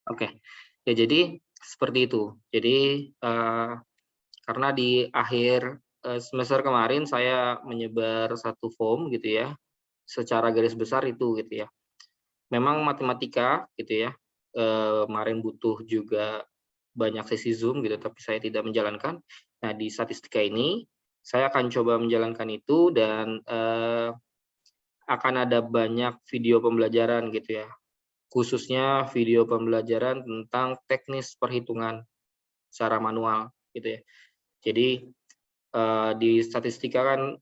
Oke. Ya jadi seperti itu. Jadi, karena di akhir, semester kemarin saya menyebar satu form gitu ya, secara garis besar itu gitu ya. Memang matematika gitu ya, kemarin butuh juga banyak sesi Zoom gitu, tapi saya tidak menjalankan. Nah, di statistika ini, saya akan coba menjalankan itu dan, akan ada banyak video pembelajaran gitu ya, khususnya video pembelajaran tentang teknis perhitungan secara manual gitu ya. Jadi, di statistika kan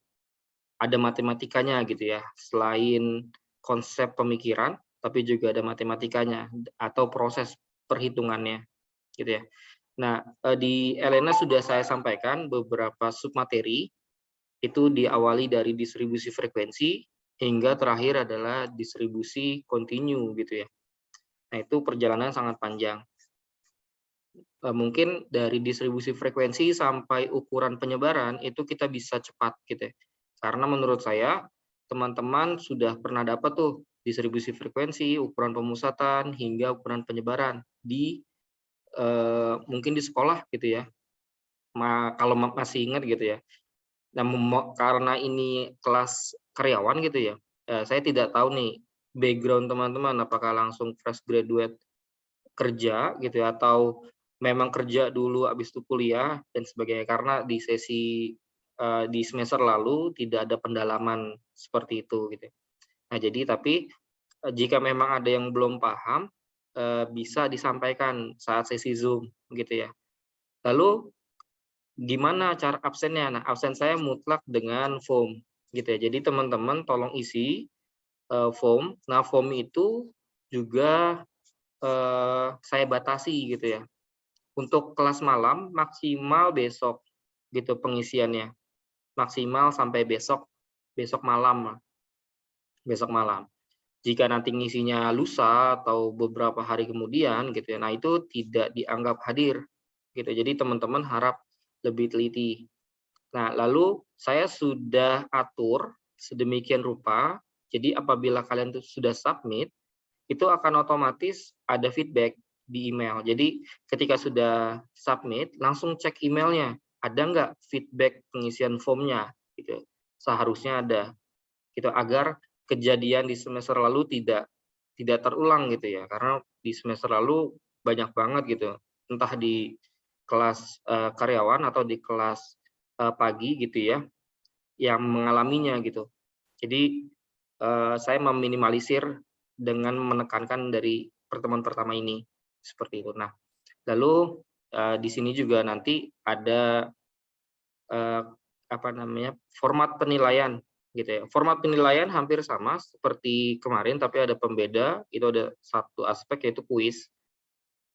ada matematikanya gitu ya, selain konsep pemikiran, tapi juga ada matematikanya atau proses perhitungannya gitu ya. Nah, di Elena sudah saya sampaikan beberapa submateri, itu diawali dari distribusi frekuensi hingga terakhir adalah distribusi kontinu gitu ya. Nah, itu perjalanan sangat panjang. Mungkin dari distribusi frekuensi sampai ukuran penyebaran itu kita bisa cepat gitu ya. Karena menurut saya teman-teman sudah pernah dapat tuh distribusi frekuensi, ukuran pemusatan, hingga ukuran penyebaran di, mungkin di sekolah gitu ya, kalau masih ingat gitu ya. Nah, karena ini kelas karyawan gitu ya, saya tidak tahu nih background teman-teman apakah langsung fresh graduate kerja gitu ya, atau memang kerja dulu habis itu kuliah dan sebagainya. Karena di semester lalu tidak ada pendalaman seperti itu gitu ya. Nah jadi tapi, jika memang ada yang belum paham, bisa disampaikan saat sesi Zoom gitu ya. Lalu gimana cara absennya? Nah, absen saya mutlak dengan form gitu ya. Jadi teman-teman tolong isi, form. Nah, form itu juga, saya batasi gitu ya. Untuk kelas malam maksimal besok gitu pengisiannya, maksimal sampai besok besok malam besok malam. Jika nanti ngisinya lusa atau beberapa hari kemudian gitu ya, nah itu tidak dianggap hadir gitu. Jadi teman-teman harap lebih teliti. Nah, lalu saya sudah atur sedemikian rupa, jadi apabila kalian tuh sudah submit, itu akan otomatis ada feedback di email. Jadi ketika sudah submit, langsung cek emailnya, ada nggak feedback pengisian formnya gitu. Seharusnya ada, gitu agar kejadian di semester lalu tidak tidak terulang gitu ya. Karena di semester lalu banyak banget gitu, entah di kelas, karyawan atau di kelas, pagi gitu ya, yang mengalaminya gitu. Jadi, saya meminimalisir dengan menekankan dari pertemuan pertama ini, seperti itu. Nah, lalu, di sini juga nanti ada, eee, apa namanya, format penilaian gitu ya. Format penilaian hampir sama seperti kemarin, tapi ada pembeda, itu ada satu aspek yaitu kuis,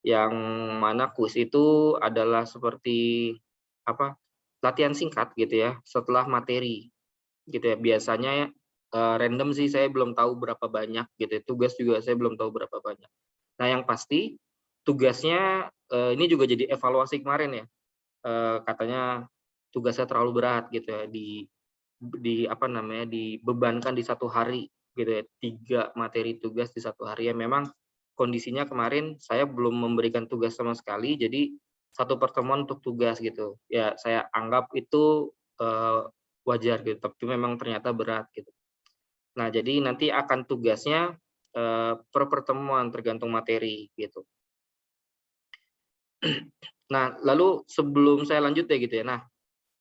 yang mana kuis itu adalah seperti, apa, latihan singkat gitu ya, setelah materi. Gitu ya, biasanya, random sih saya belum tahu berapa banyak gitu ya, tugas juga saya belum tahu berapa banyak. Nah yang pasti, tugasnya, ini juga jadi evaluasi kemarin ya, katanya tugasnya terlalu berat gitu ya, apa namanya, dibebankan di satu hari gitu ya, 3 materi tugas di satu hari. Ya memang kondisinya kemarin saya belum memberikan tugas sama sekali, jadi satu pertemuan untuk tugas gitu. Ya saya anggap itu, wajar gitu, tapi memang ternyata berat gitu. Nah jadi nanti akan tugasnya, per pertemuan tergantung materi gitu. Nah lalu sebelum saya lanjut ya gitu ya, nah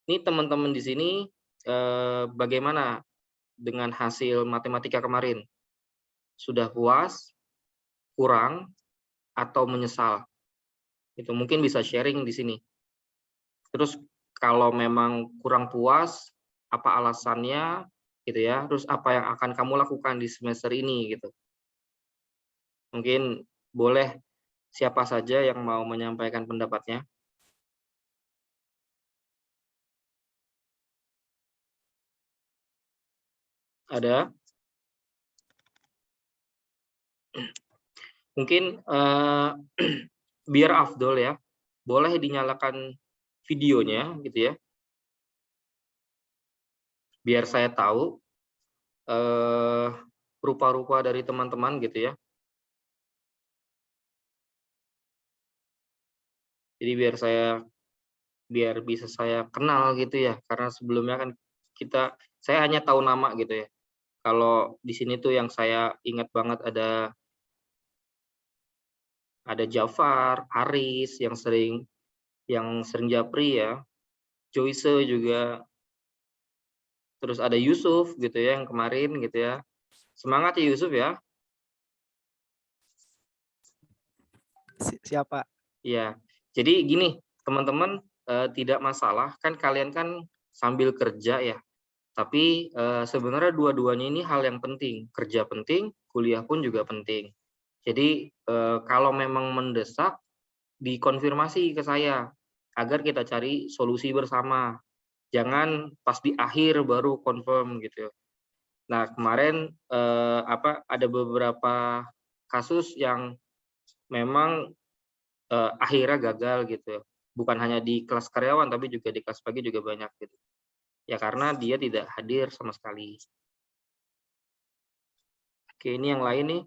ini teman-teman di sini, bagaimana dengan hasil matematika kemarin? Sudah puas, kurang, atau menyesal? Itu mungkin bisa sharing di sini. Terus kalau memang kurang puas, apa alasannya gitu ya, terus apa yang akan kamu lakukan di semester ini gitu. Mungkin boleh siapa saja yang mau menyampaikan pendapatnya. Ada? Mungkin, biar afdol ya, boleh dinyalakan videonya gitu ya, biar saya tahu, eee, rupa-rupa dari teman-teman gitu ya. Jadi biar bisa saya kenal gitu ya, karena sebelumnya kan saya hanya tahu nama gitu ya. Kalau di sini tuh yang saya ingat banget ada Jafar, Haris yang sering japri ya, Joyce juga, terus ada Yusuf gitu ya yang kemarin gitu ya. Semangat ya Yusuf ya. Siapa? Iya. Jadi gini, teman-teman, tidak masalah kan kalian kan sambil kerja ya. Tapi sebenarnya dua-duanya ini hal yang penting. Kerja penting, kuliah pun juga penting. Jadi kalau memang mendesak dikonfirmasi ke saya agar kita cari solusi bersama. Jangan pas di akhir baru confirm gitu. Nah, kemarin ada beberapa kasus yang memang akhirnya gagal gitu. Bukan hanya di kelas karyawan tapi juga di kelas pagi juga banyak gitu. Ya karena dia tidak hadir sama sekali. Oke, ini yang lain nih.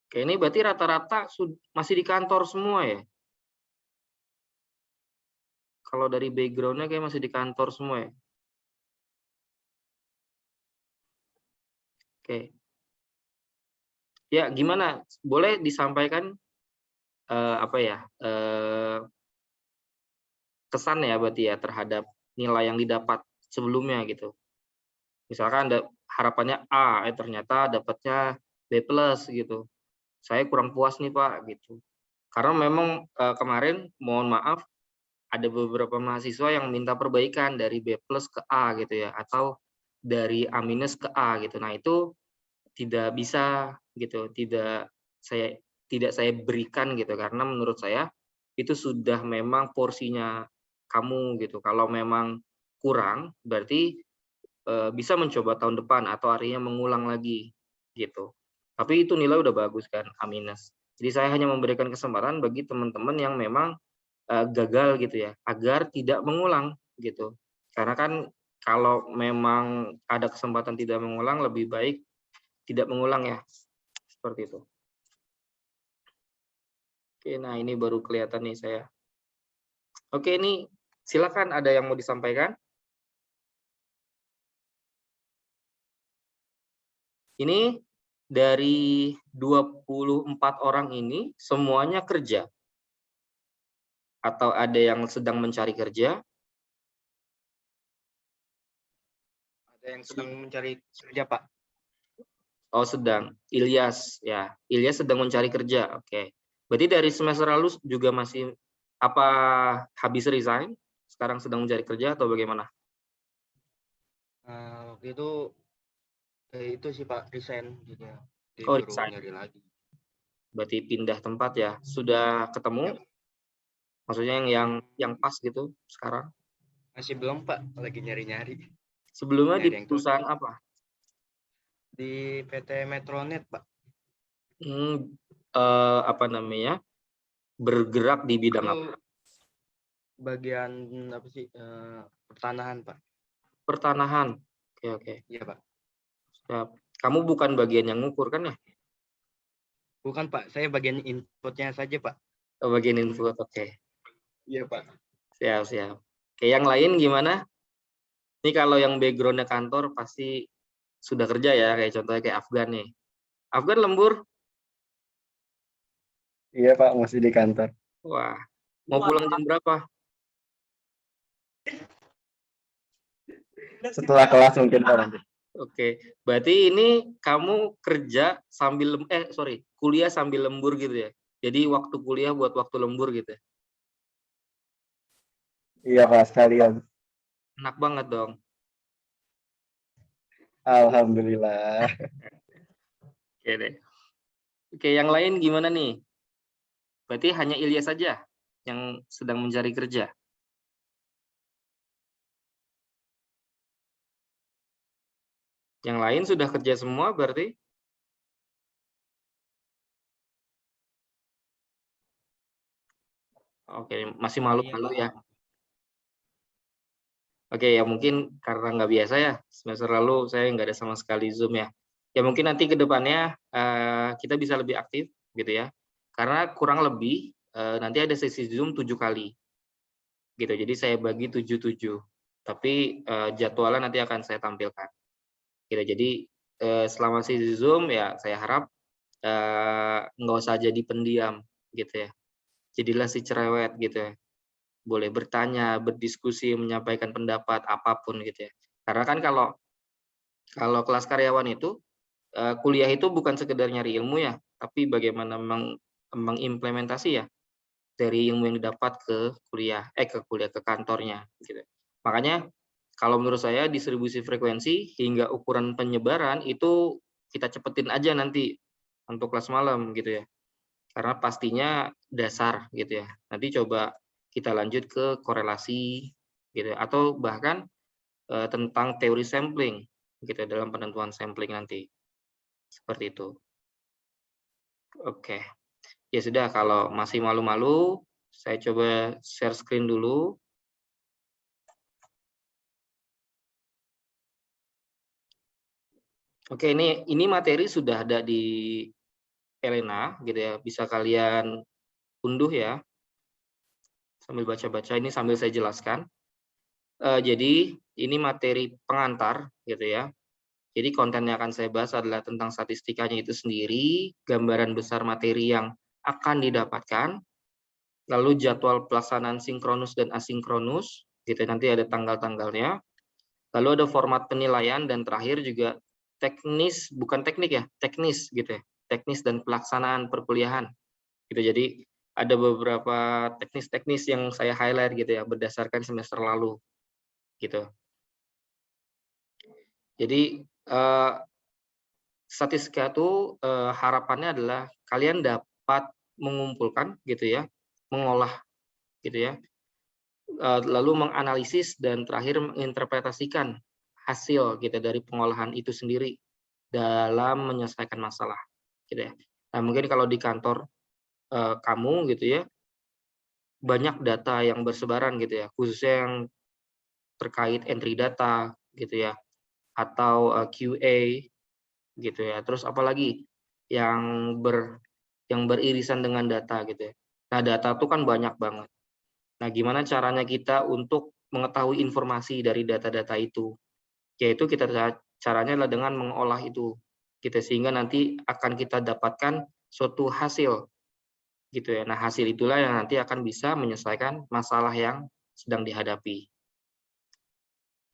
Oke, ini berarti rata-rata masih di kantor semua ya? Kalau dari background-nya kayak masih di kantor semua ya? Oke. Ya, gimana? Boleh disampaikan kesan ya berarti ya terhadap nilai yang didapat sebelumnya gitu. Misalkan harapannya A, ternyata dapatnya B+ gitu. Saya kurang puas nih Pak gitu. Karena memang kemarin mohon maaf ada beberapa mahasiswa yang minta perbaikan dari B+ ke A gitu ya, atau dari A- ke A gitu. Nah, itu tidak bisa gitu, tidak saya berikan gitu karena menurut saya itu sudah memang porsinya kamu gitu. Kalau memang kurang berarti bisa mencoba tahun depan atau harinya mengulang lagi gitu. Tapi itu nilai udah bagus kan, A-. Jadi saya hanya memberikan kesempatan bagi teman-teman yang memang gagal gitu ya, agar tidak mengulang gitu. Karena kan kalau memang ada kesempatan tidak mengulang, lebih baik tidak mengulang ya, seperti itu. Oke, nah ini baru kelihatan nih saya. Oke, ini silakan ada yang mau disampaikan. Ini dari 24 orang ini semuanya kerja? Atau ada yang sedang mencari kerja? Ada yang sedang mencari kerja, Pak. Oh, sedang. Ilyas ya. Ilyas sedang mencari kerja. Oke. Berarti dari semester lalu juga masih apa habis resign? Sekarang sedang mencari kerja atau bagaimana? Waktu itu sih Pak resign gitu ya. Jadi Oh, baru resign. nyari lagi. Berarti pindah tempat ya. Sudah ketemu? Maksudnya yang pas gitu sekarang? Masih belum Pak, lagi nyari-nyari. Sebelumnya di Nyari yang perusahaan cocok. apa? Di PT Metronet Pak. Apa namanya? Bergerak di bidang Itu apa? bagian apa sih? Pertanahan Pak. Pertanahan. Oke, oke. Iya Pak. Siap. Kamu bukan bagian yang ngukur kan ya? Bukan Pak, saya bagian inputnya saja Pak. Oh, bagian info. Oke. Iya Pak. Siap, siap. Oke, yang lain gimana? Ini kalau yang background-nya kantor pasti sudah kerja ya, kayak contohnya kayak Afgan nih. Afgan lembur? Iya Pak, masih di kantor. Wah, mau pulang jam berapa? Setelah kelas mungkin Pak nanti. Oke, berarti ini kamu kerja sambil kuliah sambil lembur gitu ya. Jadi waktu kuliah buat waktu lembur gitu ya. Iya Pak, sekalian. Enak banget dong. Alhamdulillah. Oke deh. Oke, yang lain gimana nih? Berarti hanya Ilyas saja yang sedang mencari kerja. Yang lain sudah kerja semua berarti? Oke, masih malu-malu ya. Oke, ya mungkin karena nggak biasa ya, semester lalu saya nggak ada sama sekali Zoom ya. Ya mungkin nanti ke depannya kita bisa lebih aktif gitu ya. Karena kurang lebih nanti ada sesi Zoom 7 kali. Gitu. Jadi saya bagi 7-7. Tapi jadwalnya nanti akan saya tampilkan. Gitu. Jadi selama sesi Zoom ya saya harap nggak usah jadi pendiam gitu ya. Jadilah si cerewet gitu ya. Boleh bertanya, berdiskusi, menyampaikan pendapat apapun gitu ya. Karena kan kalau kelas karyawan itu kuliah itu bukan sekedar nyari ilmu ya, tapi bagaimana mengimplementasi ya dari ilmu yang didapat ke kantornya gitu. Makanya kalau menurut saya distribusi frekuensi hingga ukuran penyebaran itu kita cepetin aja nanti untuk kelas malam gitu ya. Karena pastinya dasar gitu ya. Nanti coba kita lanjut ke korelasi gitu ya, atau bahkan tentang teori sampling gitu ya, dalam penentuan sampling nanti. Seperti itu. Oke. Ya sudah, kalau masih malu-malu, saya coba share screen dulu. Oke, ini materi sudah ada di Elena gitu ya. Bisa kalian unduh ya. Sambil baca-baca ini sambil saya jelaskan. Jadi ini materi pengantar gitu ya. Jadi konten yang akan saya bahas adalah tentang statistikanya itu sendiri, gambaran besar materi yang akan didapatkan, lalu jadwal pelaksanaan sinkronus dan asinkronus, gitu nanti ada tanggal-tanggalnya, lalu ada format penilaian, dan terakhir juga teknis, bukan teknik ya, teknis gitu ya, teknis dan pelaksanaan perkuliahan. Gitu. Jadi ada beberapa teknis-teknis yang saya highlight gitu ya, berdasarkan semester lalu. Gitu. Jadi statistika itu harapannya adalah kalian dapat mengumpulkan gitu ya, mengolah gitu ya, lalu menganalisis dan terakhir menginterpretasikan hasil gitu dari pengolahan itu sendiri dalam menyelesaikan masalah gitu ya. Nah, mungkin kalau di kantor kamu gitu ya, banyak data yang bersebaran gitu ya, khususnya yang terkait entry data gitu ya, atau QA gitu ya. Terus apalagi yang beririsan dengan data gitu ya. Nah, data itu kan banyak banget. Nah, gimana caranya kita untuk mengetahui informasi dari data-data itu? Yaitu caranya adalah dengan mengolah itu. Gitu, sehingga nanti akan kita dapatkan suatu hasil gitu ya. Nah, hasil itulah yang nanti akan bisa menyelesaikan masalah yang sedang dihadapi.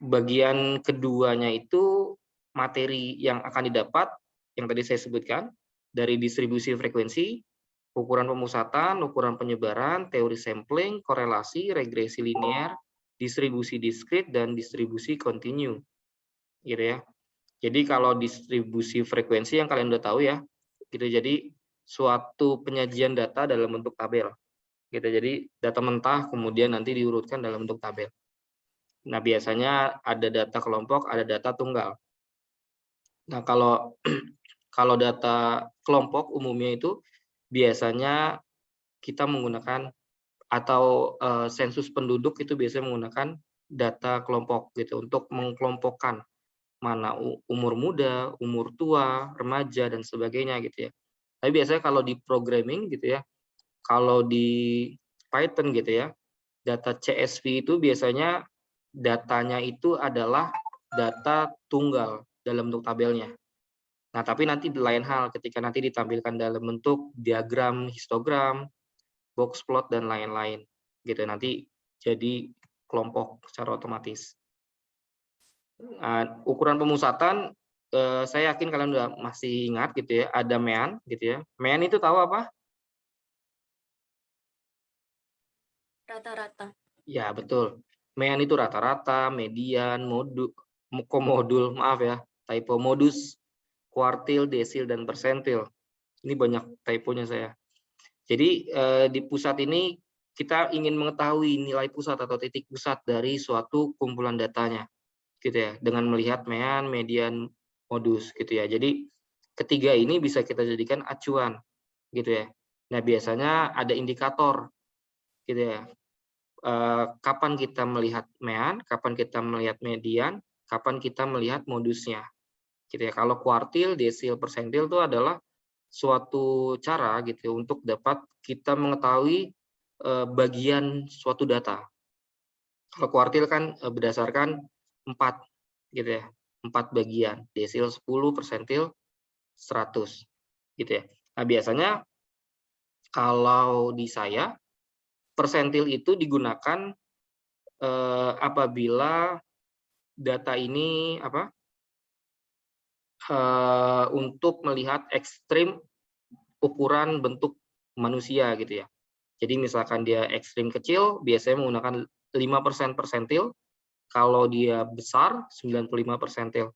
Bagian keduanya itu materi yang akan didapat yang tadi saya sebutkan dari distribusi frekuensi, ukuran pemusatan, ukuran penyebaran, teori sampling, korelasi, regresi linear, distribusi diskrit, dan distribusi kontinu. Gitu ya. Jadi kalau distribusi frekuensi yang kalian udah tahu ya, gitu. Jadi suatu penyajian data dalam bentuk tabel. Gitu. Jadi data mentah kemudian nanti diurutkan dalam bentuk tabel. Nah, biasanya ada data kelompok, ada data tunggal. Nah, kalau data kelompok umumnya itu biasanya kita menggunakan atau sensus penduduk itu biasanya menggunakan data kelompok gitu untuk mengkelompokkan mana umur muda, umur tua, remaja dan sebagainya gitu ya. Tapi biasanya kalau di programming gitu ya, kalau di Python gitu ya, data CSV itu biasanya datanya itu adalah data tunggal dalam bentuk tabelnya. Nah, tapi nanti lain hal ketika nanti ditampilkan dalam bentuk diagram, histogram, box plot, dan lain-lain. Gitu, nanti jadi kelompok secara otomatis. Nah, ukuran pemusatan, saya yakin kalian udah masih ingat gitu ya, ada MEAN gitu ya. MEAN itu tahu apa? Rata-rata. Ya, betul. MEAN itu rata-rata, median, modul, maaf ya, typo, modus, kuartil, desil, dan persentil. Ini banyak typonya saya. Jadi di pusat ini kita ingin mengetahui nilai pusat atau titik pusat dari suatu kumpulan datanya, gitu ya, dengan melihat MEAN, median, modus, gitu ya. Jadi ketiga ini bisa kita jadikan acuan, gitu ya. Nah, biasanya ada indikator, gitu ya. Kapan kita melihat MEAN, kapan kita melihat median, kapan kita melihat modusnya, gitu ya. Kalau kuartil, desil, persentil itu adalah suatu cara gitu untuk dapat kita mengetahui bagian suatu data. Kalau kuartil kan berdasarkan 4 gitu ya, 4 bagian, desil 10, persentil 100 gitu ya. Nah, biasanya kalau di saya persentil itu digunakan apabila data ini untuk melihat ekstrim ukuran bentuk manusia gitu ya. Jadi misalkan dia ekstrim kecil, biasanya menggunakan 5% persentil, kalau dia besar 95 persentil.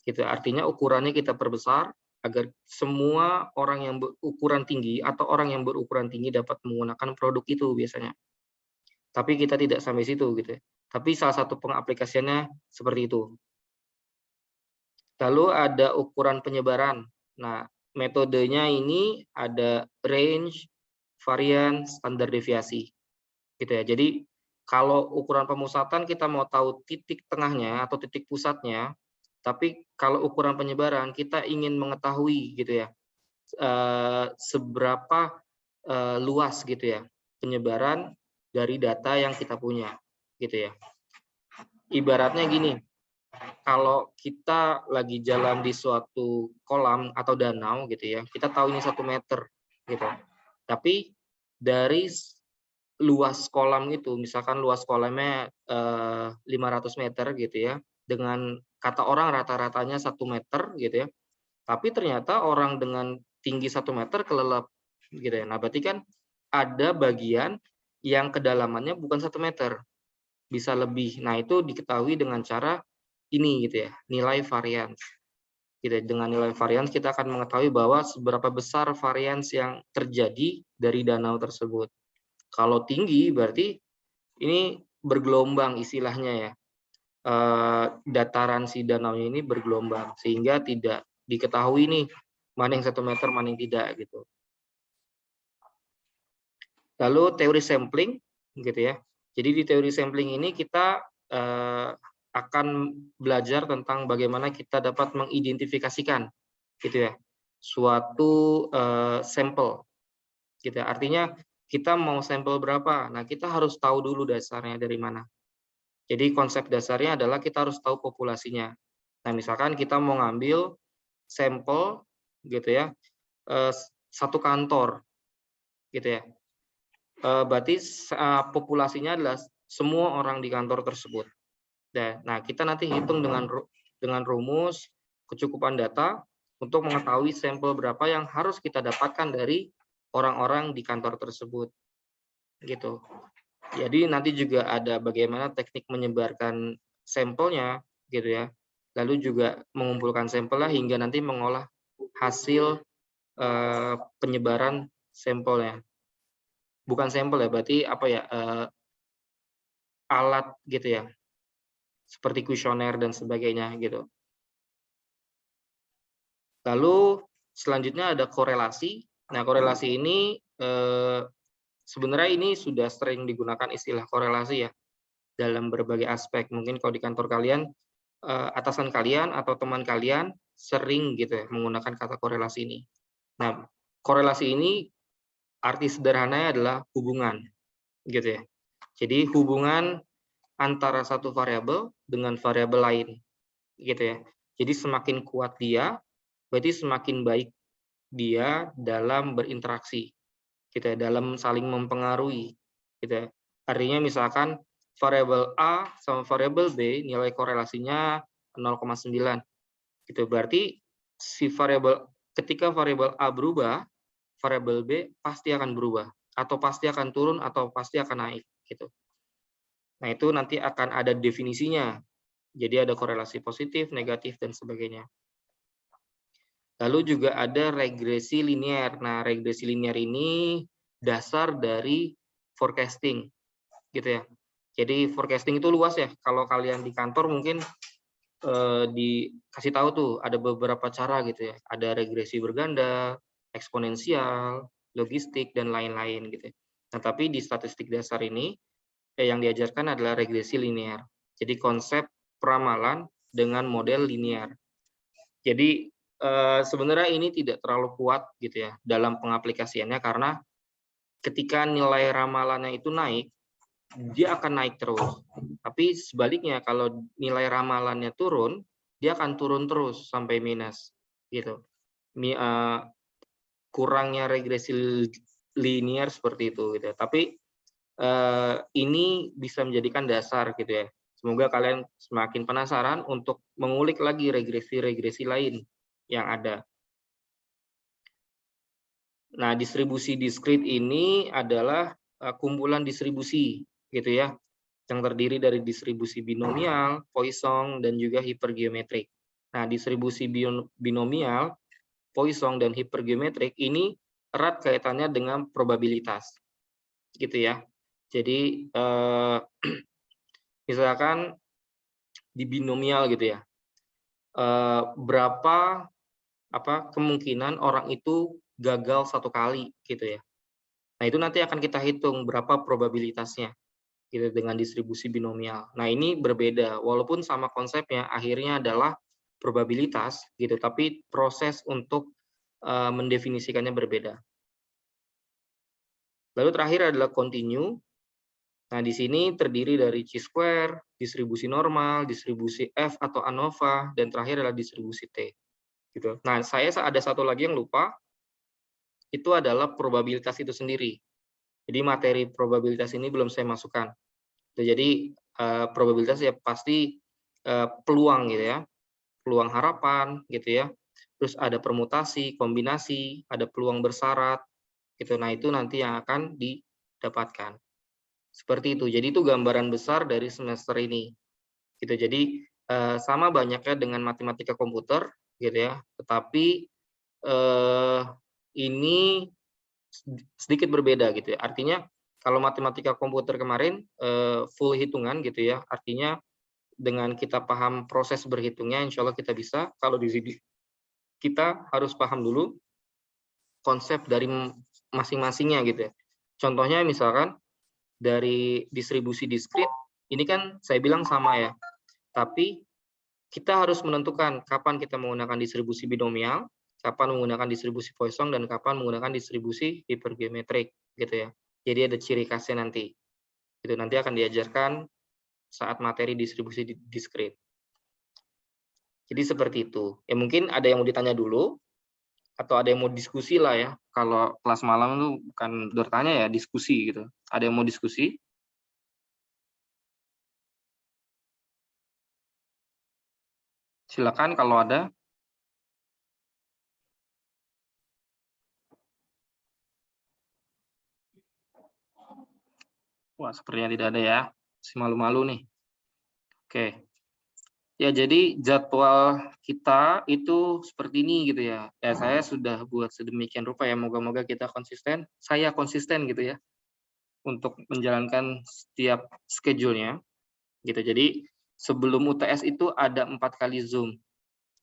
Gitu. Artinya ukurannya kita perbesar agar semua orang yang berukuran tinggi atau orang yang berukuran tinggi dapat menggunakan produk itu biasanya. Tapi kita tidak sampai situ gitu ya. Tapi salah satu pengaplikasiannya seperti itu. Lalu ada ukuran penyebaran. Nah, metodenya ini ada range, varian, standar deviasi. Gitu ya. Jadi kalau ukuran pemusatan kita mau tahu titik tengahnya atau titik pusatnya, tapi kalau ukuran penyebaran kita ingin mengetahui gitu ya, seberapa luas gitu ya penyebaran dari data yang kita punya gitu ya. Ibaratnya gini, kalau kita lagi jalan di suatu kolam atau danau gitu ya, kita tahu ini 1 meter gitu. Tapi dari luas kolam itu, misalkan luas kolamnya 500 meter gitu ya, dengan kata orang rata-ratanya 1 meter gitu ya, tapi ternyata orang dengan tinggi 1 meter kelelep gitu ya. Nah, berarti kan ada bagian yang kedalamannya bukan 1 meter, bisa lebih. Nah, itu diketahui dengan cara ini gitu ya, nilai varians. Gitu ya. Dengan nilai varians kita akan mengetahui bahwa seberapa besar varians yang terjadi dari danau tersebut. Kalau tinggi berarti ini bergelombang istilahnya ya. Dataran si danau ini bergelombang sehingga tidak diketahui nih mana yang 1 meter, mana yang tidak gitu. Lalu teori sampling gitu ya. Jadi di teori sampling ini kita akan belajar tentang bagaimana kita dapat mengidentifikasikan gitu ya suatu sampel gitu ya. Artinya kita mau sampel berapa? Nah, kita harus tahu dulu dasarnya dari mana. Jadi konsep dasarnya adalah kita harus tahu populasinya. Nah, misalkan kita mau ngambil sampel gitu ya, satu kantor gitu ya. Berarti populasinya adalah semua orang di kantor tersebut. Nah, kita nanti hitung dengan rumus kecukupan data untuk mengetahui sampel berapa yang harus kita dapatkan dari orang-orang di kantor tersebut. Gitu. Jadi nanti juga ada bagaimana teknik menyebarkan sampelnya gitu ya. Lalu juga mengumpulkan sampelnya hingga nanti mengolah hasil penyebaran sampelnya. Bukan sampel ya, berarti apa ya, alat gitu ya, seperti kuesioner dan sebagainya gitu. Lalu selanjutnya ada korelasi. Nah, korelasi ini sebenarnya ini sudah sering digunakan istilah korelasi ya dalam berbagai aspek. Mungkin kalau di kantor kalian, atasan kalian atau teman kalian sering gitu ya menggunakan kata korelasi ini. Nah, korelasi ini arti sederhananya adalah hubungan gitu ya. Jadi hubungan antara satu variabel dengan variabel lain gitu ya. Jadi semakin kuat dia, berarti semakin baik dia dalam berinteraksi gitu ya, dalam saling mempengaruhi gitu ya. Artinya misalkan variabel A sama variabel B nilai korelasinya 0,9 gitu. Berarti si ketika variabel A berubah, variabel B pasti akan berubah atau pasti akan turun atau pasti akan naik gitu. Nah, itu nanti akan ada definisinya. Jadi ada korelasi positif, negatif dan sebagainya. Lalu juga ada regresi linear. Nah, regresi linear ini dasar dari forecasting gitu ya. Jadi forecasting itu luas ya. Kalau kalian di kantor mungkin dikasih tahu tuh ada beberapa cara gitu ya. Ada regresi berganda, eksponensial, logistik dan lain-lain gitu. Nah, tapi di statistik dasar ini yang diajarkan adalah regresi linear. Jadi konsep peramalan dengan model linear. Jadi sebenarnya ini tidak terlalu kuat gitu ya dalam pengaplikasiannya, karena ketika nilai ramalannya itu naik, dia akan naik terus. Tapi sebaliknya kalau nilai ramalannya turun, dia akan turun terus sampai minus gitu. Kurangnya regresi linear seperti itu gitu. Tapi ini bisa menjadikan dasar gitu ya. Semoga kalian semakin penasaran untuk mengulik lagi regresi-regresi lain yang ada. Nah, distribusi diskrit ini adalah kumpulan distribusi gitu ya, yang terdiri dari distribusi binomial, Poisson, dan juga hipergeometrik. Nah, distribusi binomial, Poisson, dan hipergeometrik ini erat kaitannya dengan probabilitas gitu ya. Jadi misalkan di binomial gitu ya, berapa kemungkinan orang itu gagal 1 kali gitu ya. Nah, itu nanti akan kita hitung berapa probabilitasnya gitu dengan distribusi binomial. Nah, ini berbeda walaupun sama konsepnya, akhirnya adalah probabilitas gitu, tapi proses untuk mendefinisikannya berbeda. Lalu terakhir adalah continue. Nah, di sini terdiri dari chi-square, distribusi normal, distribusi F atau ANOVA, dan terakhir adalah distribusi T. Gitu. Nah, saya ada satu lagi yang lupa, itu adalah probabilitas itu sendiri. Jadi materi probabilitas ini belum saya masukkan. Jadi probabilitas ya pasti peluang gitu ya, peluang harapan gitu ya. Terus ada permutasi, kombinasi, ada peluang bersyarat gitu. Nah, itu nanti yang akan didapatkan. Seperti itu. Jadi itu gambaran besar dari semester ini. Gitu. Jadi sama banyaknya dengan matematika komputer gitu ya. Tetapi ini sedikit berbeda gitu ya. Artinya kalau matematika komputer kemarin full hitungan gitu ya. Artinya dengan kita paham proses berhitungnya, insya Allah kita bisa. Kalau di sini kita harus paham dulu konsep dari masing-masingnya gitu ya. Contohnya misalkan dari distribusi diskrit, ini kan saya bilang sama ya, tapi kita harus menentukan kapan kita menggunakan distribusi binomial, kapan menggunakan distribusi Poisson, dan kapan menggunakan distribusi hipergeometrik gitu ya. Jadi ada ciri khasnya nanti. Itu nanti akan diajarkan saat materi distribusi diskrit. Jadi seperti itu. Ya mungkin ada yang mau ditanya dulu, atau ada yang mau diskusi lah ya. Kalau kelas malam itu bukan bertanya ya, diskusi gitu. Ada yang mau diskusi? Silakan kalau ada. Wah, sepertinya tidak ada ya. Si malu-malu nih. Oke. Ya, jadi jadwal kita itu seperti ini gitu ya. Ya, saya sudah buat sedemikian rupa ya. Moga-moga kita konsisten. Saya konsisten gitu ya untuk menjalankan setiap schedule-nya. Gitu. Jadi sebelum UTS itu ada 4 kali Zoom.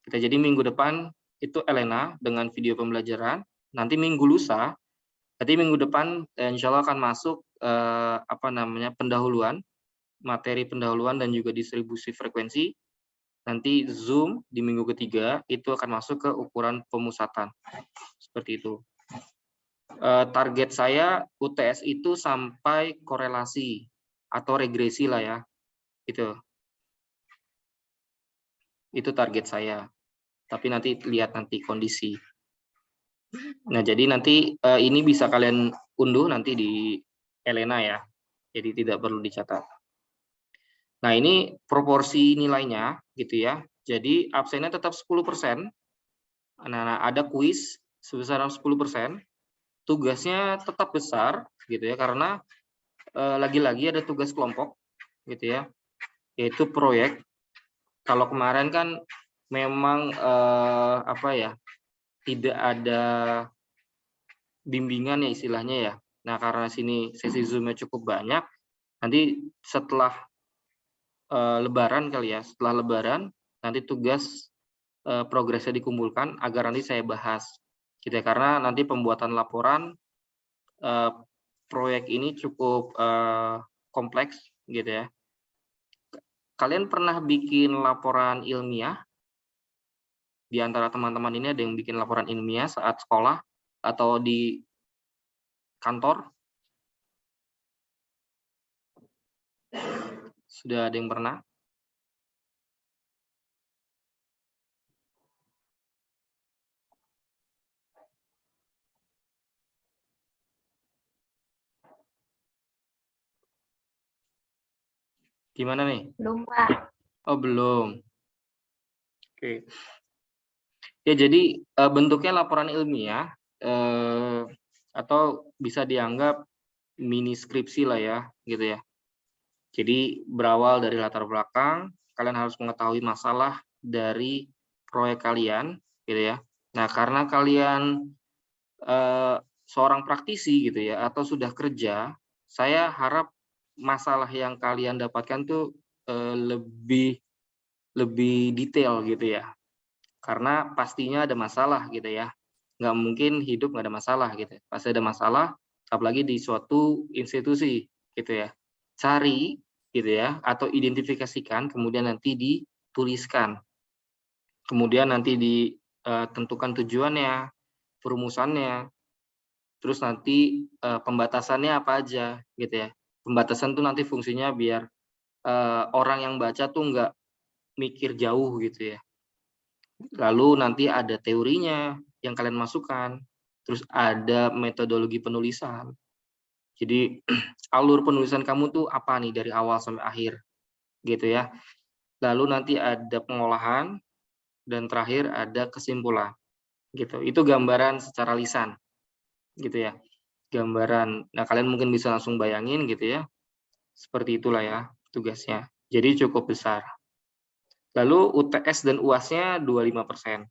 Kita jadi minggu depan itu Elena dengan video pembelajaran. Nanti minggu lusa, nanti minggu depan insya Allah akan masuk pendahuluan, materi pendahuluan dan juga distribusi frekuensi. Nanti Zoom di minggu ketiga itu akan masuk ke ukuran pemusatan. Seperti itu. Target saya UTS itu sampai korelasi atau regresi lah ya. Itu target saya. Tapi nanti lihat nanti kondisi. Nah, jadi nanti ini bisa kalian unduh nanti di Elena ya. Jadi tidak perlu dicatat. Nah, ini proporsi nilainya gitu ya. Jadi absennya tetap 10%. Nah, ada kuis sebesar 10%. Tugasnya tetap besar gitu ya, karena lagi-lagi ada tugas kelompok gitu ya. Yaitu proyek. Kalau kemarin kan memang tidak ada bimbingan ya istilahnya ya. Nah, karena sini sesi Zoom-nya cukup banyak, nanti setelah Lebaran kali ya, setelah Lebaran nanti tugas progresnya dikumpulkan agar nanti saya bahas, gitu ya. Karena nanti pembuatan laporan proyek ini cukup kompleks, gitu ya. Kalian pernah bikin laporan ilmiah di antara teman-teman ini ada yang bikin laporan ilmiah saat sekolah atau di kantor? Sudah ada yang pernah? Gimana nih? Belum, Pak. Oh, belum. Oke. Ya, jadi bentuknya laporan ilmiah atau bisa dianggap mini skripsi lah ya, gitu ya. Jadi berawal dari latar belakang, kalian harus mengetahui masalah dari proyek kalian, gitu ya. Nah, karena kalian seorang praktisi gitu ya, atau sudah kerja, saya harap masalah yang kalian dapatkan tuh lebih detail gitu ya. Karena pastinya ada masalah gitu ya. Nggak mungkin hidup nggak ada masalah gitu. Pasti ada masalah, apalagi di suatu institusi gitu ya. Cari gitu ya, atau identifikasikan, kemudian nanti dituliskan. Kemudian nanti ditentukan tujuannya, perumusannya, terus nanti pembatasannya apa aja gitu ya. Pembatasan tuh nanti fungsinya biar orang yang baca tuh nggak mikir jauh gitu ya. Lalu nanti ada teorinya yang kalian masukkan, terus ada metodologi penulisan. Jadi alur penulisan kamu tuh apa nih dari awal sampai akhir gitu ya. Lalu nanti ada pengolahan dan terakhir ada kesimpulan gitu. Itu gambaran secara lisan gitu ya. Gambaran. Nah, kalian mungkin bisa langsung bayangin gitu ya. Seperti itulah ya tugasnya. Jadi cukup besar. Lalu UTS dan UAS-nya 25%.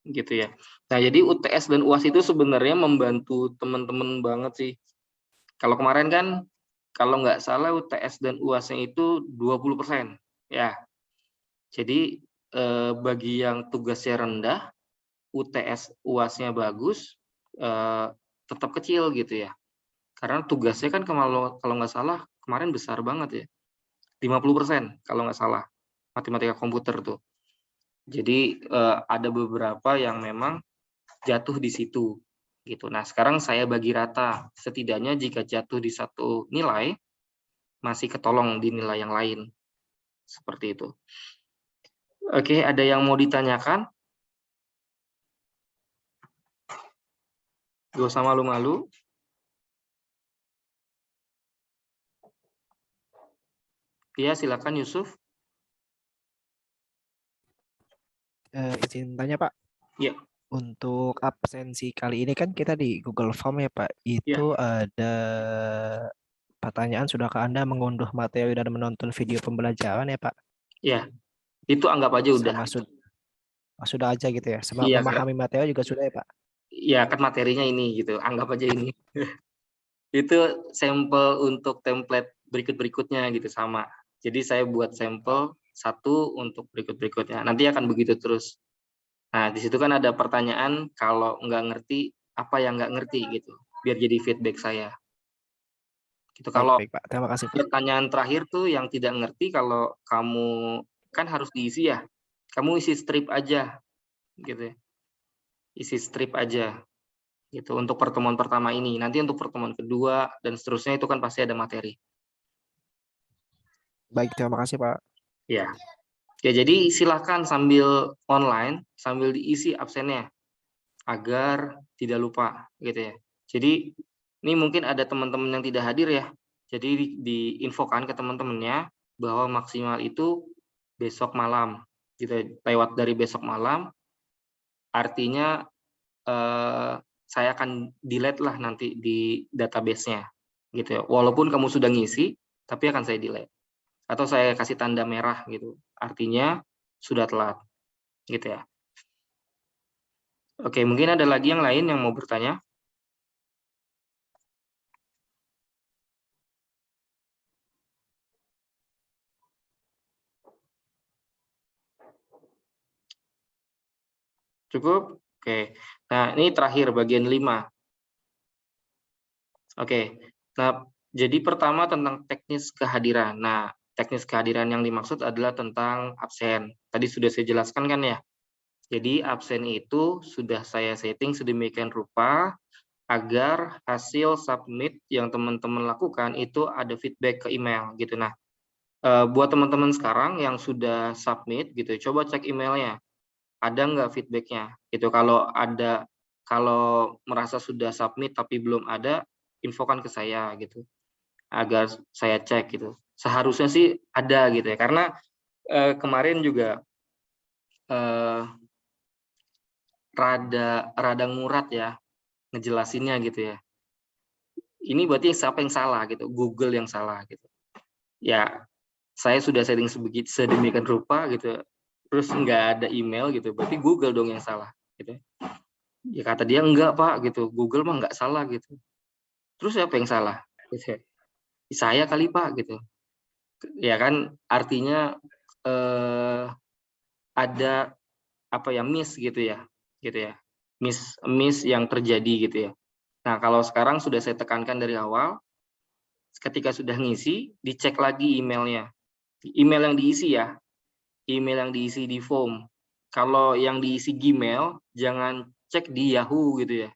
Gitu ya. Nah, jadi UTS dan UAS itu sebenarnya membantu teman-teman banget sih. Kalau kemarin kan, kalau nggak salah UTS dan UAS-nya itu 20%. Ya. Jadi bagi yang tugasnya rendah, UTS UAS-nya bagus, tetap kecil gitu ya. Karena tugasnya kan kalau nggak salah kemarin besar banget ya. 50% kalau nggak salah. Matematika komputer tuh. Jadi ada beberapa yang memang jatuh di situ gitu. Nah, sekarang saya bagi rata. Setidaknya jika jatuh di satu nilai, masih ketolong di nilai yang lain. Seperti itu. Oke, ada yang mau ditanyakan? Gak usah malu-malu. Ya, silakan Yusuf. Izin tanya Pak. Ya. Untuk absensi kali ini kan kita di Google Form ya Pak. Itu ada pertanyaan, sudahkah Anda mengunduh materi dan menonton video pembelajaran ya Pak? Ya, itu anggap aja udah. Sudah aja gitu ya. Sama Iya, memahami materi juga sudah ya Pak? Iya, kan materinya ini gitu. Anggap aja ini. Itu sampel untuk template berikut-berikutnya gitu sama. Jadi saya buat sampel satu untuk berikut-berikutnya. Nanti akan begitu terus. Nah, di situ kan ada pertanyaan kalau nggak ngerti, apa yang nggak ngerti gitu. Biar jadi feedback saya. Gitu. Kalau Baik, Pak. Terima kasih Pak. pertanyaan terakhir tuh yang tidak ngerti, kalau kamu kan harus diisi ya. Kamu isi strip aja gitu ya. Isi strip aja gitu untuk pertemuan pertama ini. Nanti untuk pertemuan kedua dan seterusnya itu kan pasti ada materi. Baik, terima kasih Pak. Ya. Ya, jadi silakan sambil online, sambil diisi absennya agar tidak lupa gitu ya. Jadi ini mungkin ada teman-teman yang tidak hadir ya. Jadi diinfokan ke teman-temannya bahwa maksimal itu besok malam gitu. Lewat dari besok malam artinya saya akan delete lah nanti di database-nya gitu ya. Walaupun kamu sudah ngisi, tapi akan saya delete. Atau saya kasih tanda merah gitu. Artinya sudah telat gitu ya. Oke, mungkin ada lagi yang lain yang mau bertanya? Cukup? Oke. Nah, ini terakhir bagian 5. Oke. Nah, jadi pertama tentang teknis kehadiran. Nah, teknis kehadiran yang dimaksud adalah tentang absen. Tadi sudah saya jelaskan kan ya. Jadi absen itu sudah saya setting sedemikian rupa agar hasil submit yang teman-teman lakukan itu ada feedback ke email gitu. Nah, buat teman-teman sekarang yang sudah submit gitu, coba cek emailnya, ada nggak feedbacknya gitu. Kalau merasa sudah submit tapi belum ada, infokan ke saya gitu, agar saya cek gitu. Seharusnya sih ada gitu ya, karena kemarin juga rada ngurat ya ngejelasinnya gitu ya. Ini berarti siapa yang salah gitu, Google yang salah gitu. Ya, saya sudah setting sedemikian rupa gitu, terus nggak ada email gitu, berarti Google dong yang salah gitu. Ya kata dia enggak Pak gitu, Google mah nggak salah gitu. Terus siapa yang salah? Gitu ya. Saya kali Pak gitu. Ya kan artinya ada apa ya miss gitu ya, miss yang terjadi gitu ya. Nah kalau sekarang sudah saya tekankan dari awal, ketika sudah ngisi dicek lagi emailnya, email yang diisi ya, email yang diisi di form. Kalau yang diisi Gmail jangan cek di Yahoo gitu ya.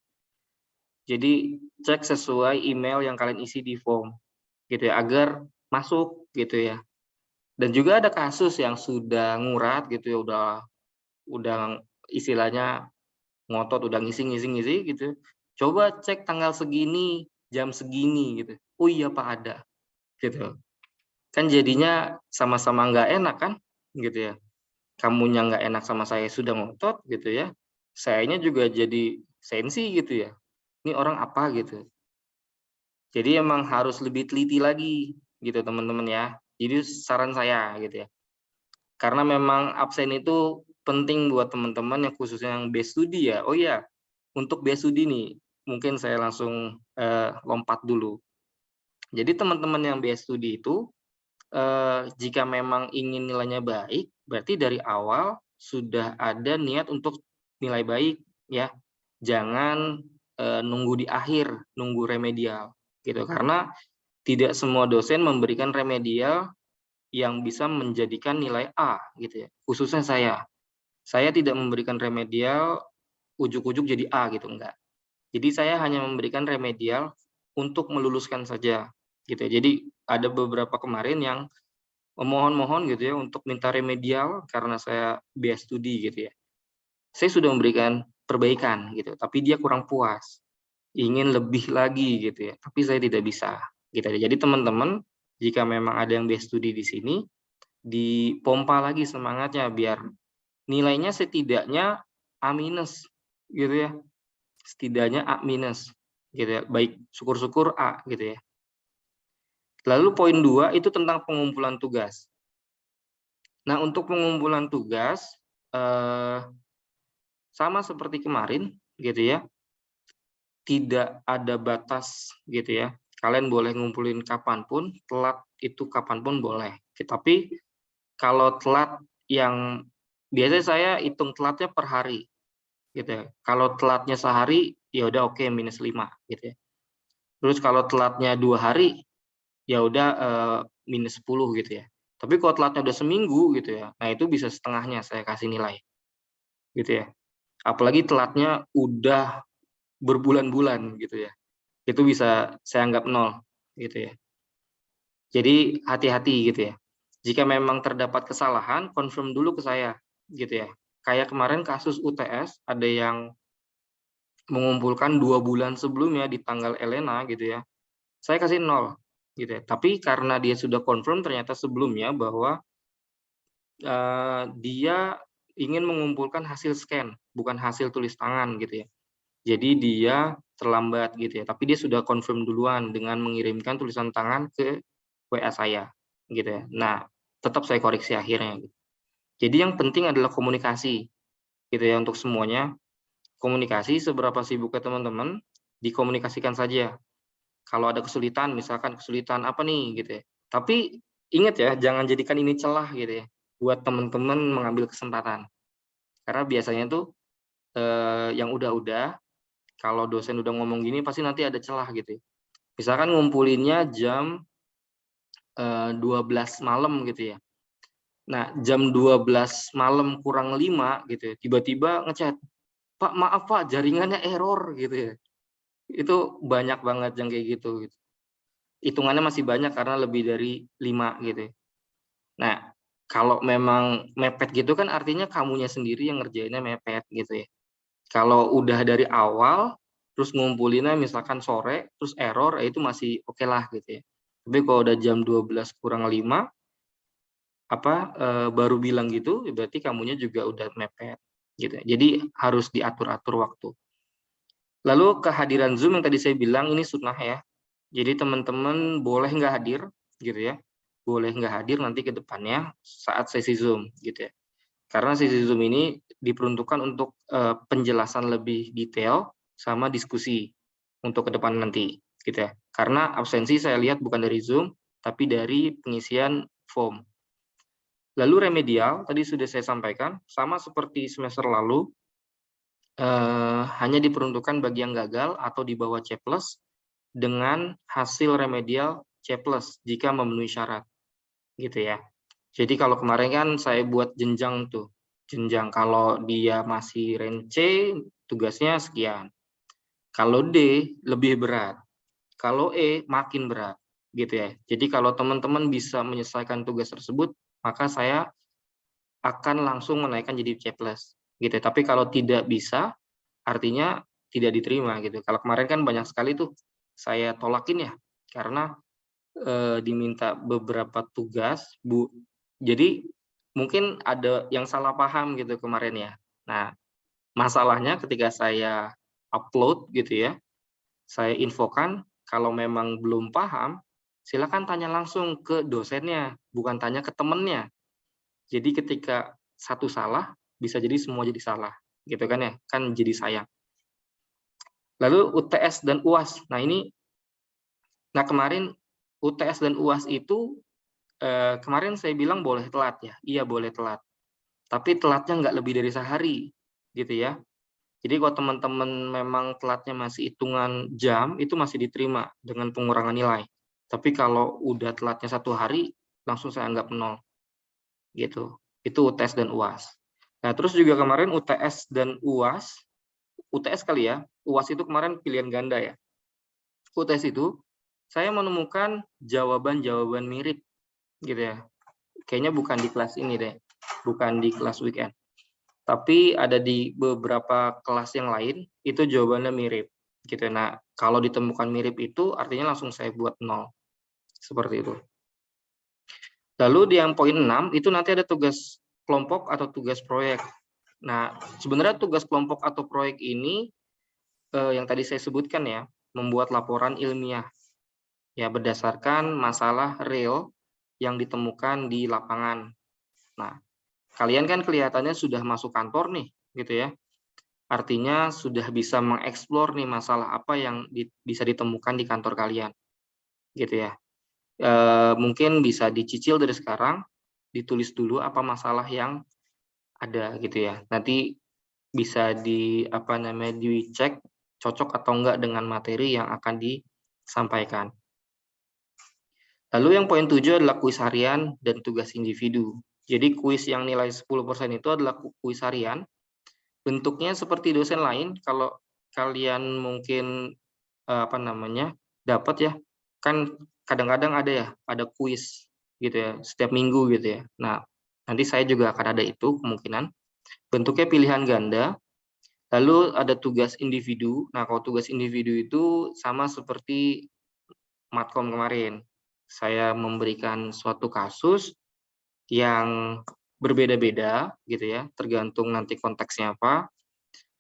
Jadi cek sesuai email yang kalian isi di form gitu ya, agar masuk gitu ya. Dan juga ada kasus yang sudah ngurat gitu ya, udah istilahnya ngotot, udah ngisi gitu. Coba cek tanggal segini, jam segini gitu. Oh iya Pak ada gitu. Kan jadinya sama-sama nggak enak kan gitu ya. Kamunya nggak enak sama saya sudah ngotot gitu ya. Sayanya juga jadi sensi gitu ya. Ini orang apa gitu. Jadi emang harus lebih teliti lagi gitu teman-teman ya. Jadi saran saya gitu ya. Karena memang absen itu penting buat teman-teman yang khususnya yang base studi ya. Oh iya, untuk base studi nih, mungkin saya langsung lompat dulu. Jadi teman-teman yang base studi itu jika memang ingin nilainya baik, berarti dari awal sudah ada niat untuk nilai baik ya. Jangan nunggu di akhir, nunggu remedial gitu. Karena tidak semua dosen memberikan remedial yang bisa menjadikan nilai A gitu ya. Khususnya saya. Saya tidak memberikan remedial ujuk-ujuk jadi A gitu, enggak. Jadi saya hanya memberikan remedial untuk meluluskan saja gitu ya. Jadi ada beberapa kemarin yang memohon-mohon gitu ya untuk minta remedial karena saya bias studi gitu ya. Saya sudah memberikan perbaikan gitu, tapi dia kurang puas, ingin lebih lagi gitu ya, tapi saya tidak bisa gitu ya. Jadi teman-teman, jika memang ada yang bias studi di sini, dipompa lagi semangatnya biar nilainya setidaknya A minus gitu ya, setidaknya A minus gitu ya, baik syukur-syukur A gitu ya. Lalu poin 2 itu tentang pengumpulan tugas. Nah untuk pengumpulan tugas sama seperti kemarin gitu ya, tidak ada batas gitu ya. Kalian boleh ngumpulin kapanpun, telat itu kapanpun boleh. Tapi kalau telat yang biasanya saya hitung telatnya per hari gitu ya. Kalau telatnya sehari ya udah oke minus 5 gitu ya. Terus kalau telatnya 2 hari ya udah minus 10 gitu ya. Tapi kalau telatnya udah seminggu gitu ya, nah itu bisa setengahnya saya kasih nilai gitu ya. Apalagi telatnya udah berbulan-bulan gitu ya. Itu bisa saya anggap 0 gitu ya. Jadi hati-hati gitu ya. Jika memang terdapat kesalahan, confirm dulu ke saya gitu ya. Kayak kemarin kasus UTS ada yang mengumpulkan 2 bulan sebelumnya di tanggal Elena gitu ya. Saya kasih 0 gitu ya. Tapi karena dia sudah confirm ternyata sebelumnya bahwa dia ingin mengumpulkan hasil scan, bukan hasil tulis tangan gitu ya. Jadi dia terlambat gitu ya, tapi dia sudah confirm duluan dengan mengirimkan tulisan tangan ke WA saya gitu ya. Nah, tetap saya koreksi akhirnya gitu. Jadi yang penting adalah komunikasi gitu ya untuk semuanya. Komunikasi seberapa sibuknya teman-teman, dikomunikasikan saja. Kalau ada kesulitan, misalkan kesulitan apa nih gitu ya. Tapi ingat ya, jangan jadikan ini celah gitu ya buat teman-teman mengambil kesempatan. Karena biasanya tuh yang udah-udah kalau dosen udah ngomong gini pasti nanti ada celah gitu ya. Misalkan ngumpulinnya jam 12 malam gitu ya. Nah, jam 12 malam kurang 5 gitu ya, tiba-tiba ngechat, "Pak, maaf Pak, jaringannya error," gitu ya. Itu banyak banget yang kayak gitu. Hitungannya masih banyak karena lebih dari 5 gitu ya. Nah, kalau memang mepet gitu kan artinya kamunya sendiri yang ngerjainnya mepet gitu ya. Kalau udah dari awal, terus ngumpulinnya misalkan sore, terus error, ya itu masih oke lah gitu ya. Tapi kalau udah jam 12 kurang 5, baru bilang gitu, berarti kamunya juga udah mepet gitu ya. Jadi harus diatur-atur waktu. Lalu kehadiran Zoom yang tadi saya bilang ini sunnah ya. Jadi teman-teman boleh nggak hadir gitu ya. Boleh nggak hadir nanti ke depannya saat sesi Zoom gitu ya. Karena sesi Zoom ini diperuntukkan untuk penjelasan lebih detail sama diskusi untuk ke depan nanti gitu ya. Karena absensi saya lihat bukan dari Zoom tapi dari pengisian form. Lalu remedial tadi sudah saya sampaikan sama seperti semester lalu hanya diperuntukkan bagi yang gagal atau di bawah C+ dengan hasil remedial C+ jika memenuhi syarat gitu ya. Jadi kalau kemarin kan saya buat jenjang tuh. Jenjang kalau dia masih range C tugasnya sekian. Kalau D lebih berat. Kalau E makin berat gitu ya. Jadi kalau teman-teman bisa menyelesaikan tugas tersebut, maka saya akan langsung menaikkan jadi C+ gitu. Tapi kalau tidak bisa, artinya tidak diterima gitu. Kalau kemarin kan banyak sekali tuh saya tolakin ya, karena diminta beberapa tugas, Bu. Jadi mungkin ada yang salah paham gitu kemarin ya. Nah, masalahnya ketika saya upload gitu ya, saya infokan kalau memang belum paham, silakan tanya langsung ke dosennya, bukan tanya ke temennya. Jadi ketika satu salah, bisa jadi semua jadi salah, gitu kan ya, kan jadi sayang. Lalu UTS dan UAS. Nah kemarin UTS dan UAS itu kemarin saya bilang boleh telat ya, iya boleh telat. Tapi telatnya nggak lebih dari sehari, gitu ya. Jadi kalau teman-teman memang telatnya masih hitungan jam, itu masih diterima dengan pengurangan nilai. Tapi kalau udah telatnya 1 hari, langsung saya anggap 0, gitu. Itu UTS dan UAS. Nah terus juga kemarin UTS dan UAS, UTS kali ya, UAS itu kemarin pilihan ganda ya. UTS itu saya menemukan jawaban-jawaban mirip gitu ya. Kayaknya bukan di kelas ini deh, bukan di kelas weekend. Tapi ada di beberapa kelas yang lain itu jawabannya mirip gitu. Nah, kalau ditemukan mirip itu artinya langsung saya buat 0. Seperti itu. Lalu di yang poin 6 itu nanti ada tugas kelompok atau tugas proyek. Nah, sebenarnya tugas kelompok atau proyek ini yang tadi saya sebutkan ya, membuat laporan ilmiah ya berdasarkan masalah real yang ditemukan di lapangan. Nah, kalian kan kelihatannya sudah masuk kantor nih, gitu ya. Artinya sudah bisa mengeksplor nih masalah apa yang bisa ditemukan di kantor kalian, gitu ya. Mungkin bisa dicicil dari sekarang, ditulis dulu apa masalah yang ada, gitu ya. Nanti bisa dicek cocok atau enggak dengan materi yang akan disampaikan. Lalu yang poin 7 adalah kuis harian dan tugas individu. Jadi kuis yang nilai 10% itu adalah kuis harian. Bentuknya seperti dosen lain, kalau kalian mungkin dapat ya, kan kadang-kadang ada kuis gitu ya, setiap minggu gitu ya. Nah, nanti saya juga akan ada itu kemungkinan. Bentuknya pilihan ganda, lalu ada tugas individu. Nah, kalau tugas individu itu sama seperti matkom kemarin. Saya memberikan suatu kasus yang berbeda-beda gitu ya, tergantung nanti konteksnya apa.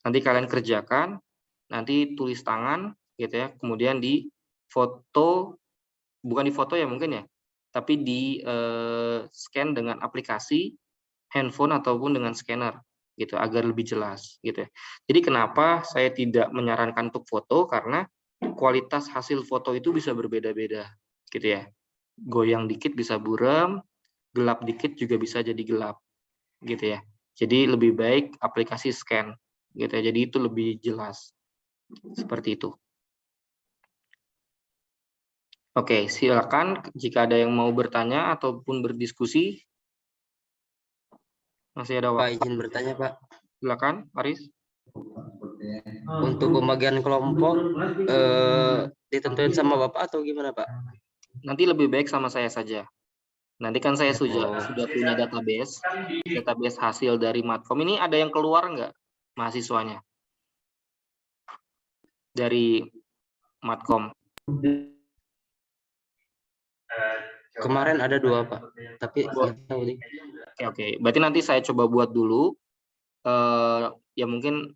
Nanti kalian kerjakan, nanti tulis tangan gitu ya, kemudian di foto, bukan di foto ya mungkin ya, tapi di scan dengan aplikasi handphone ataupun dengan scanner gitu agar lebih jelas gitu ya. Jadi kenapa saya tidak menyarankan untuk foto, karena kualitas hasil foto itu bisa berbeda-beda gitu ya. Goyang dikit bisa buram, gelap dikit juga bisa jadi gelap gitu ya. Jadi lebih baik aplikasi scan gitu ya. Jadi itu lebih jelas. Seperti itu. Oke, silakan jika ada yang mau bertanya ataupun berdiskusi. Masih ada Pak, waktu. izin bertanya, Pak. Silakan, Aris. Untuk pembagian kelompok ditentuin sama Bapak atau gimana, Pak? Nanti lebih baik sama saya saja. Nanti kan saya sudah punya database hasil dari Matkom. Ini ada yang keluar nggak mahasiswanya dari Matkom? Kemarin ada 2, Pak. Tapi nggak tahu nih. Oke. Berarti nanti saya coba buat dulu. Ya mungkin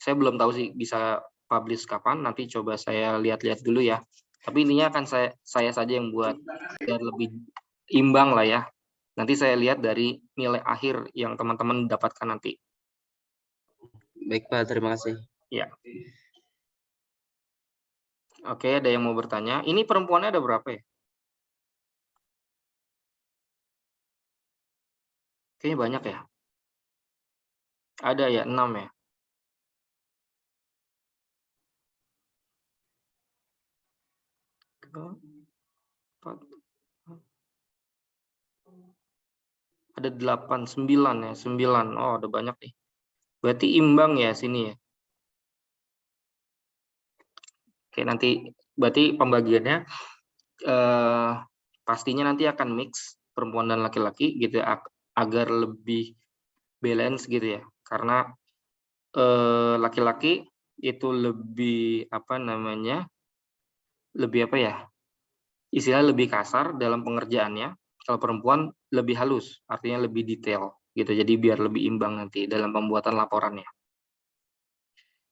saya belum tahu sih bisa publish kapan. Nanti coba saya lihat-lihat dulu ya. Tapi intinya akan saya saja yang buat biar lebih imbang lah ya. Nanti saya lihat dari nilai akhir yang teman-teman dapatkan nanti. Baik, Pak. Terima kasih. Ya. Oke, ada yang mau bertanya? Ini perempuannya ada berapa ya? Kayaknya banyak ya. Ada ya, 6 ya. Ada 8, 9 ya, 9. Oh, ada banyak nih. Berarti imbang ya sini ya. Oke, nanti berarti pembagiannya pastinya nanti akan mix perempuan dan laki-laki gitu ya, agar lebih balance gitu ya. Karena laki-laki itu lebih apa namanya? Lebih apa ya? Istilah lebih kasar dalam pengerjaannya. Kalau perempuan lebih halus, artinya lebih detail gitu. Jadi biar lebih imbang nanti dalam pembuatan laporannya.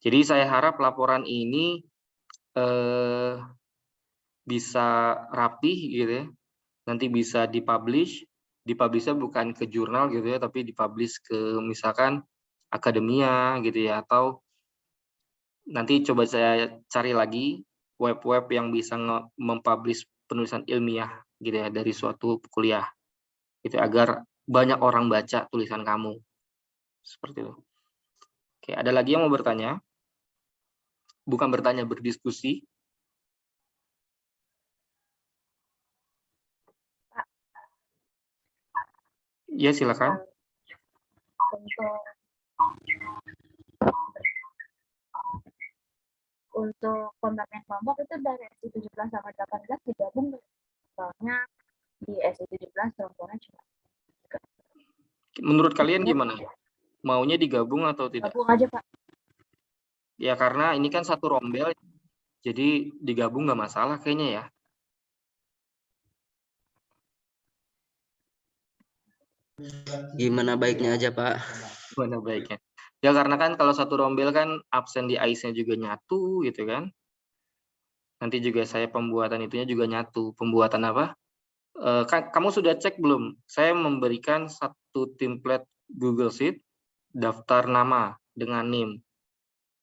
Jadi saya harap laporan ini bisa rapih gitu ya. Nanti bisa dipublishnya bukan ke jurnal gitu ya, tapi dipublish ke misalkan akademia gitu ya, atau nanti coba saya cari lagi web-web yang bisa mempublish penulisan ilmiah gitu ya dari suatu kuliah gitu agar banyak orang baca tulisan kamu seperti itu. Oke, ada lagi yang mau bertanya? Bukan bertanya, berdiskusi. Ya, silakan. Untuk pembagian kelompok itu dari SI 17 sama 18 digabung, soalnya di SI 17 perempuannya cuma. Menurut kalian gimana? Maunya digabung atau tidak? Gabung aja, Pak. Ya karena ini kan satu rombel, jadi digabung nggak masalah kayaknya ya. Gimana baiknya aja, Pak? Gimana baiknya? Ya karena kan kalau satu rombel kan absen di AIS-nya juga nyatu gitu kan. Nanti juga saya pembuatan itunya juga nyatu. Pembuatan apa? Kamu sudah cek belum? Saya memberikan satu template Google Sheet, daftar nama dengan NIM.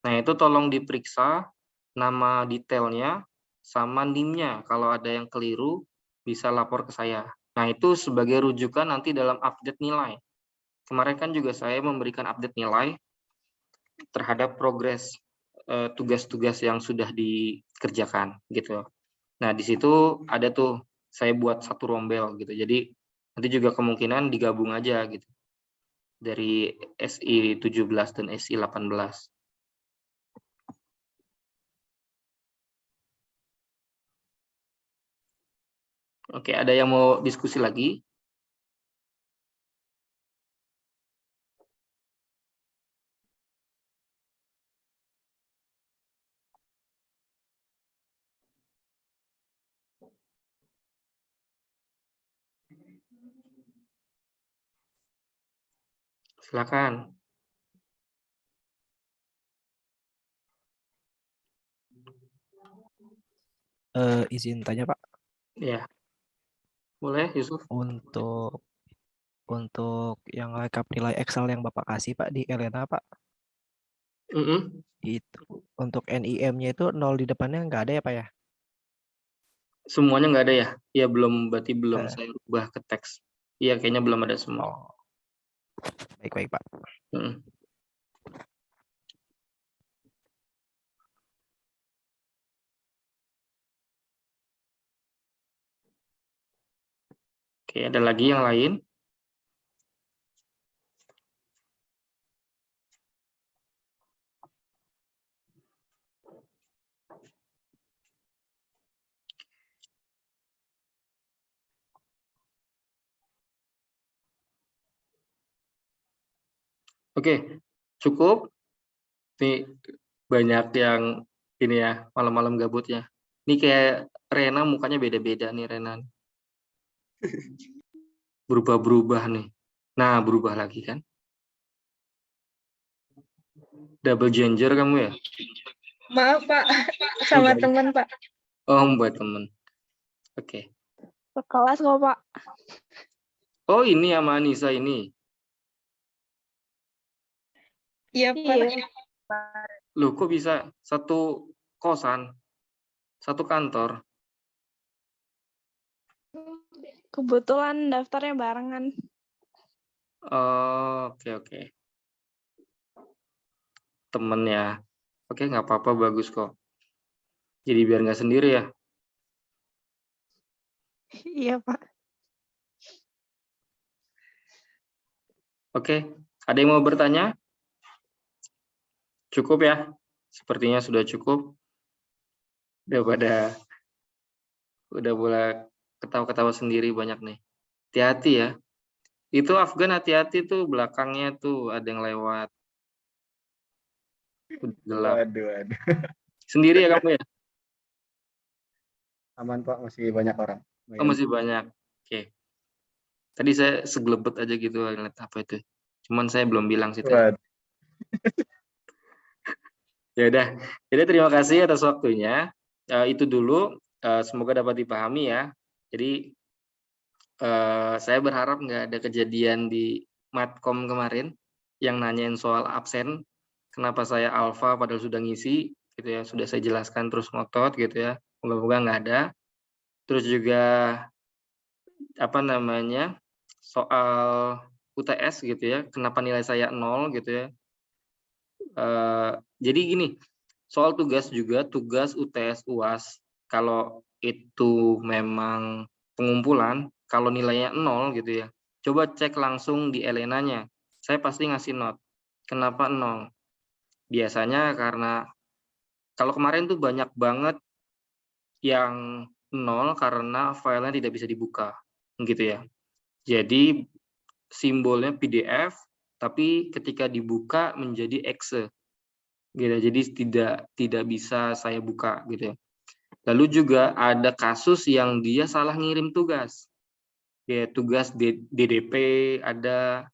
Nah itu tolong diperiksa nama detailnya sama NIM-nya. Kalau ada yang keliru bisa lapor ke saya. Nah itu sebagai rujukan nanti dalam update nilai. Kemarin kan juga saya memberikan update nilai terhadap progres tugas-tugas yang sudah dikerjakan gitu. Nah, di situ ada tuh saya buat satu rombel gitu. Jadi nanti juga kemungkinan digabung aja gitu. Dari SI 17 dan SI 18. Oke, ada yang mau diskusi lagi? Silakan. Izin tanya Pak, Ya. Boleh, Yusuf? untuk yang rekap nilai Excel yang Bapak kasih Pak di Elena Pak, itu untuk NIM-nya itu 0 di depannya nggak ada ya Pak ya? Semuanya nggak ada ya? Ya belum, berarti belum saya ubah ke teks. Iya, kayaknya belum ada semua. Oh, baik Pak. Oke, ada lagi yang lain? Oke, cukup. Nih banyak yang ini ya, malam-malam gabutnya. Ini kayak Rena mukanya beda-beda nih Rena. Berubah-berubah nih. Nah, berubah lagi kan? Double ginger kamu ya? Maaf Pak, sama Enggak. teman Pak. Oh, buat temen. Oke. Kelas kok Pak. Oh, ini sama Anissa ini. Iya Pak. Loh, kok bisa satu kosan, satu kantor? Kebetulan daftarnya barengan. Oh, oke. Temen ya. Oke, nggak apa-apa, bagus kok. Jadi biar nggak sendiri ya. Iya Pak. Oke, ada yang mau bertanya? Cukup ya? Sepertinya sudah cukup. Udah boleh ketawa-ketawa sendiri banyak nih. Hati-hati ya. Itu Afgan hati-hati tuh, belakangnya tuh ada yang lewat. Udah gelap. Waduh. Sendiri ya kamu ya? Aman Pak, masih banyak orang. Oh, masih banyak. Oke. Tadi saya segelebet aja gitu ngeliat apa itu. Cuman saya belum bilang sih tadi. Waduh. Ya udah. Jadi terima kasih atas waktunya. Itu dulu. Semoga dapat dipahami ya. Jadi saya berharap nggak ada kejadian di Matkom kemarin yang nanyain soal absen. Kenapa saya alfa padahal sudah ngisi, gitu ya. Sudah saya jelaskan terus ngotot gitu ya. Moga-moga nggak ada. Terus juga apa namanya soal UTS gitu ya. Kenapa nilai saya 0 gitu ya. Jadi gini, soal tugas juga, tugas UTS UAS, kalau itu memang pengumpulan, kalau nilainya 0 gitu ya, coba cek langsung di Elenanya. Saya pasti ngasih not. Kenapa 0? Biasanya karena kalau kemarin tuh banyak banget yang 0 karena filenya tidak bisa dibuka, gitu ya. Jadi simbolnya PDF, tapi ketika dibuka menjadi exe. Gitu, jadi tidak bisa saya buka gitu ya. Lalu juga ada kasus yang dia salah ngirim tugas. Ya, tugas DDP ada,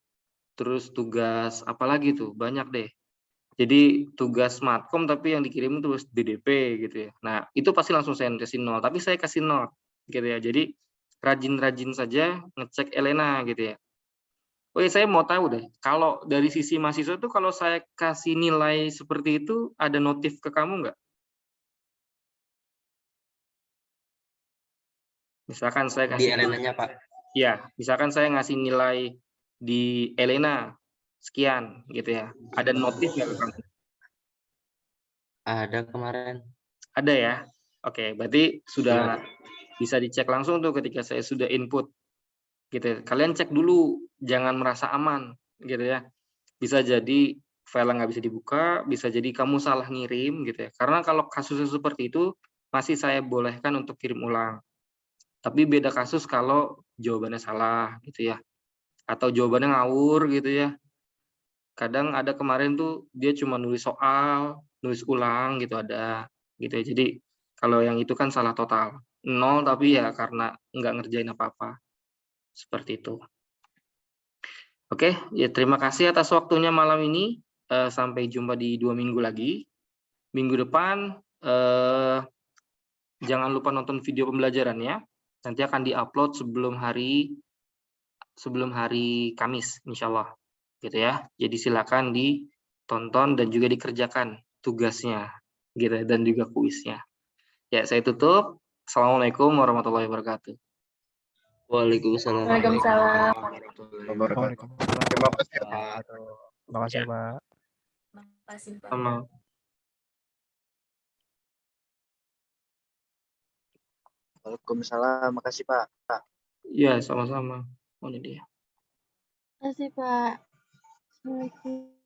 terus tugas apa lagi tuh, banyak deh. Jadi tugas matkom tapi yang dikirim terus DDP gitu ya. Nah, itu pasti langsung saya kasih 0, tapi saya kasih 0 gitu ya. Jadi rajin-rajin saja ngecek Elena gitu ya. Oh ya, saya mau tahu deh, kalau dari sisi mahasiswa tuh kalau saya kasih nilai seperti itu, ada notif ke kamu nggak? Misalkan saya Di kasih, Elenanya Pak. ya, misalkan saya ngasih nilai di Elena sekian gitu ya, ada notif nggak ke kamu? Ada kemarin. Ada ya? Oke, berarti sudah bisa dicek langsung tuh ketika saya sudah input gitu ya. Kalian cek dulu, jangan merasa aman gitu ya. Bisa jadi file nggak bisa dibuka, bisa jadi kamu salah ngirim gitu ya. Karena kalau kasusnya seperti itu, masih saya bolehkan untuk kirim ulang. Tapi beda kasus kalau jawabannya salah gitu ya. Atau jawabannya ngawur gitu ya. Kadang ada kemarin tuh dia cuma nulis soal, nulis ulang gitu ada gitu ya. Jadi kalau yang itu kan salah total. 0 tapi ya karena nggak ngerjain apa-apa. Seperti itu. Oke, ya terima kasih atas waktunya malam ini. Sampai jumpa di 2 minggu lagi. Minggu depan jangan lupa nonton video pembelajarannya. Nanti akan diupload sebelum hari Kamis, insya Allah. Gitu ya. Jadi silakan ditonton dan juga dikerjakan tugasnya, gitu, dan juga kuisnya. Ya, saya tutup. Assalamualaikum warahmatullahi wabarakatuh. Waalaikumsalam. Waalaikumsalam. Waalaikumsalam. Terima kasih Pak. Terima kasih, Ya. Pak. Makasih, Pak. Sama. Waalaikumsalam. Makasih Pak. Ya, sama-sama. Oh, ini dia. Makasih, Pak. Assalamualaikum.